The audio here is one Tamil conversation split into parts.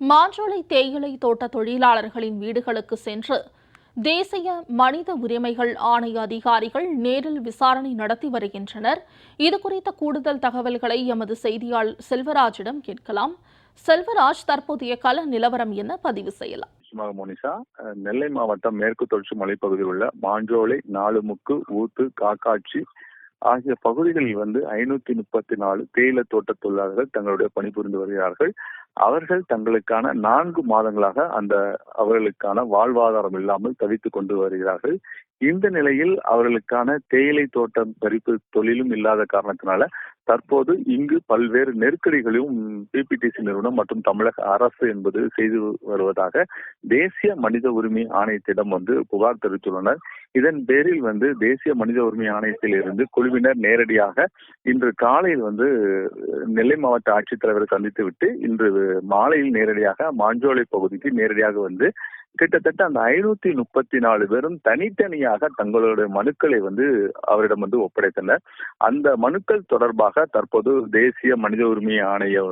மாஞ்சோலை தேயிலை தோட்ட தொழிலாளர்களின் வீடுகளுக்கு சென்று தேசிய மனித உரிமைகள் ஆணைய அதிகாரிகள் நேரில் விசாரணை நடத்தி வருகின்றனர். இதுகுறித்த கூடுதல் தகவல்களை எமது செய்தியாளர் செல்வராஜிடம் கேட்கலாம். செல்வராஜ், தற்போதைய கள நிலவரம் என்ன, பதிவு செய்யலாம்? மோனிஷா, நெல்லை மாவட்டம் மேற்கு தொடர்ச்சி மலைப்பகுதியில் உள்ள மாஞ்சோலை, நாலுமுக்கு, ஊத்து, காக்காட்சி ஆகிய பகுதிகளில் 534 தேயிலை தோட்ட தொழிலாளர்கள் தங்களுடைய பணிபுரிந்து வருகிறார்கள். அவர்கள் தங்களுக்கான 4 மாதங்களாக அவர்களுக்கான வாழ்வாதாரம் இல்லாமல் தவித்துக் கொண்டு வருகிறார்கள். இந்த நிலையில் அவர்களுக்கான தேயிலை தோட்டம் பறிப்பு தொழிலும் இல்லாத காரணத்தினால தற்போது இங்கு பல்வேறு நெருக்கடிகளையும் பிபிடிசி நிறுவனம் மற்றும் தமிழக அரசு என்பது செய்து வருவதாக தேசிய மனித உரிமை ஆணையத்திடம் புகார் தெரிவித்துள்ளனர். இதன் பேரில் தேசிய மனித உரிமை ஆணையத்தில் இருந்து குழுவினர் நேரடியாக இன்று காலையில் நெல்லை மாவட்ட ஆட்சித்தலைவரை சந்தித்துவிட்டு இன்று மாலையில் நேரடியாக மாஞ்சோலை பகுதிக்கு நேரடியாக கிட்டத்தட்ட அந்த 534 பேரும் தனித்தனியாக தங்களுடைய மனுக்களை அவரிடம் ஒப்படைத்தனர். அந்த மனுக்கள் தொடர்பாக தற்போது தேசிய மனித உரிமை ஆணைய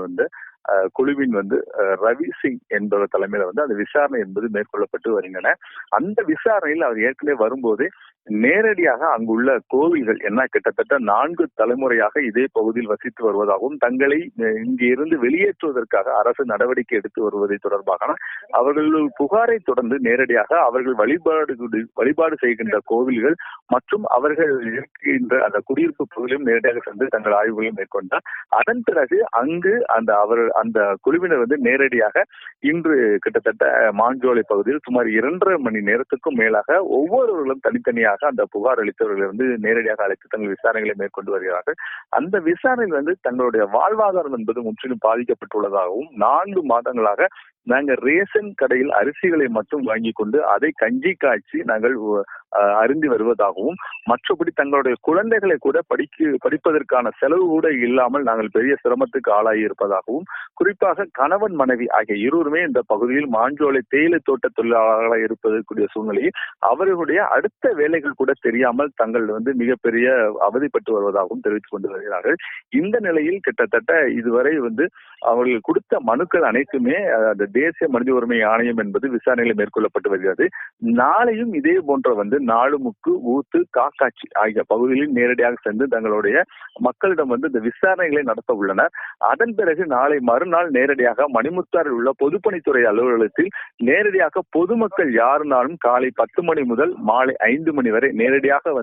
குழுவின் ரவி சிங் என்பவர் தலைமையில அந்த விசாரணை என்பது மேற்கொள்ளப்பட்டு வருகின்றன. அந்த விசாரணையில் அவர் ஏற்கனவே வரும்போது நேரடியாக அங்குள்ள கோவில்கள் கிட்டத்தட்ட 4 தலைமுறையாக இதே பகுதியில் வசித்து வருவதாகவும் தங்களை இங்கிருந்து வெளியேற்றுவதற்காக அரசு நடவடிக்கை எடுத்து வருவதை தொடர்பாக அவர்கள் புகாரை தொடர்ந்து நேரடியாக அவர்கள் வழிபாடு செய்கின்ற கோவில்கள் மற்றும் அவர்கள் இருக்கின்ற அந்த குடியிருப்பு பகுதியிலும் நேரடியாக சென்று தங்கள் ஆய்வுகளை மேற்கொண்டார். அதன் பிறகு அங்கு அந்த குழுவினர் நேரடியாக இன்று கிட்டத்தட்ட மாஞ்சோலை பகுதியில் சுமார் 2.5 மணி நேரத்துக்கும் மேலாக ஒவ்வொருவர்களும் தனித்தனியாக அந்த புகார் அளித்தவர்களை நேரடியாக அழைத்து தங்கள் விசாரணைகளை மேற்கொண்டு வருகிறார்கள். அந்த விசாரணையில் தங்களுடைய வாழ்வாதாரம் என்பது முற்றிலும் பாதிக்கப்பட்டுள்ளதாகவும் 4 மாதங்களாக நாங்கள் ரேஷன் கடையில் அரிசிகளை மட்டும் வாங்கி கொண்டு அதை கஞ்சி காய்ச்சி நாங்கள் அருந்தி வருவதாகவும், மற்றபடி தங்களுடைய குழந்தைகளை கூட படிப்பதற்கான செலவு கூட இல்லாமல் நாங்கள் பெரிய சிரமத்துக்கு ஆளாகி இருப்பதாகவும், குறிப்பாக கணவன் மனைவி ஆகிய இருவருமே இந்த பகுதியில் மாஞ்சோலை தேயிலை தோட்ட தொழிலாளர்களாக இருப்பதற்குரிய சூழ்நிலையில் அவர்களுடைய அடுத்த வேலைகள் கூட தெரியாமல் தங்கள் மிகப்பெரிய அவதிப்பட்டு வருவதாகவும் தெரிவித்துக் கொண்டு வருகிறார்கள். இந்த நிலையில் கிட்டத்தட்ட இதுவரை அவர்கள் கொடுத்த மனுக்கள் அனைத்துமே அந்த தேசிய மனித உரிமை ஆணையம் என்பது விசாரணைகளை மேற்கொள்ளப்பட்டு வருகிறது. நாளையும் இதே போன்ற நாலுமுக்கு, ஊத்து, காக்காட்சி ஆகிய பகுதிகளில் நேரடியாக சென்று தங்களுடைய மக்களிடம் இந்த விசாரணைகளை நடத்த உள்ளனர். அதன் பிறகு நாளை மறுநாள் நேரடியாக மணிமுத்தாரில் உள்ள பொதுப்பணித்துறை அலுவலகத்தில் நேரடியாக பொதுமக்கள் யாருனாலும் காலை 10 மணி முதல் மாலை 5 மணி வரை நேரடியாக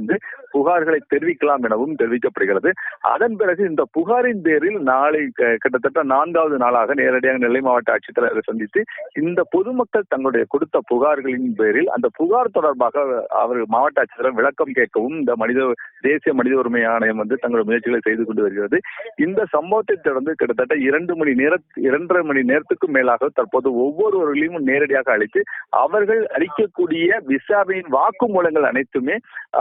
புகார்களை தெரிவிக்கலாம் எனவும் தெரிவிக்கப்படுகிறது. அதன் பிறகு இந்த புகாரின் பேரில் நாளை கிட்டத்தட்ட 4வது நாளாக நேரடியாக நெல்லை மாவட்ட ஆட்சித்தலைவரை சந்தித்து இந்த பொதுமக்கள் தங்களுடைய கொடுத்த புகார்களின் பேரில் அந்த புகார் தொடர்பாக அவர் மாவட்ட ஆட்சித்தலைவர் விளக்கம் கேட்கவும் இந்த தேசிய மனித உரிமை ஆணையம் தங்களுடைய முயற்சிகளை செய்து கொண்டு வருகிறது. இந்த சம்பவத்தை தொடர்ந்து கிட்டத்தட்ட 2.5 மணி நேரத்துக்கும் மேலாக தற்போது ஒவ்வொருவர்களையும் நேரடியாக அழைத்து அவர்கள் அளிக்கக்கூடிய விசாரணையின் வாக்குமூலங்கள் அனைத்துமே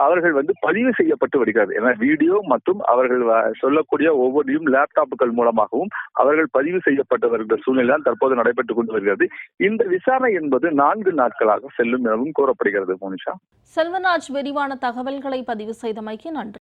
அவர்கள் பதிவு செய்யப்பட்டு வருகிறது. ஏன்னா வீடியோ மற்றும் அவர்கள் சொல்லக்கூடிய ஒவ்வொன்றையும் லேப்டாப்புகள் மூலமாகவும் அவர்கள் பதிவு செய்யப்பட்டு வருகிற சூழ்நிலை தான் தற்போது நடைபெற்றுக் கொண்டு வருகிறது. இந்த விசாரணை என்பது 4 நாட்களாக செல்லும் எனவும் கூறப்படுகிறது. மோனிஷா, செல்வராஜ், விரிவான தகவல்களை பதிவு செய்தமைக்கு நன்றி.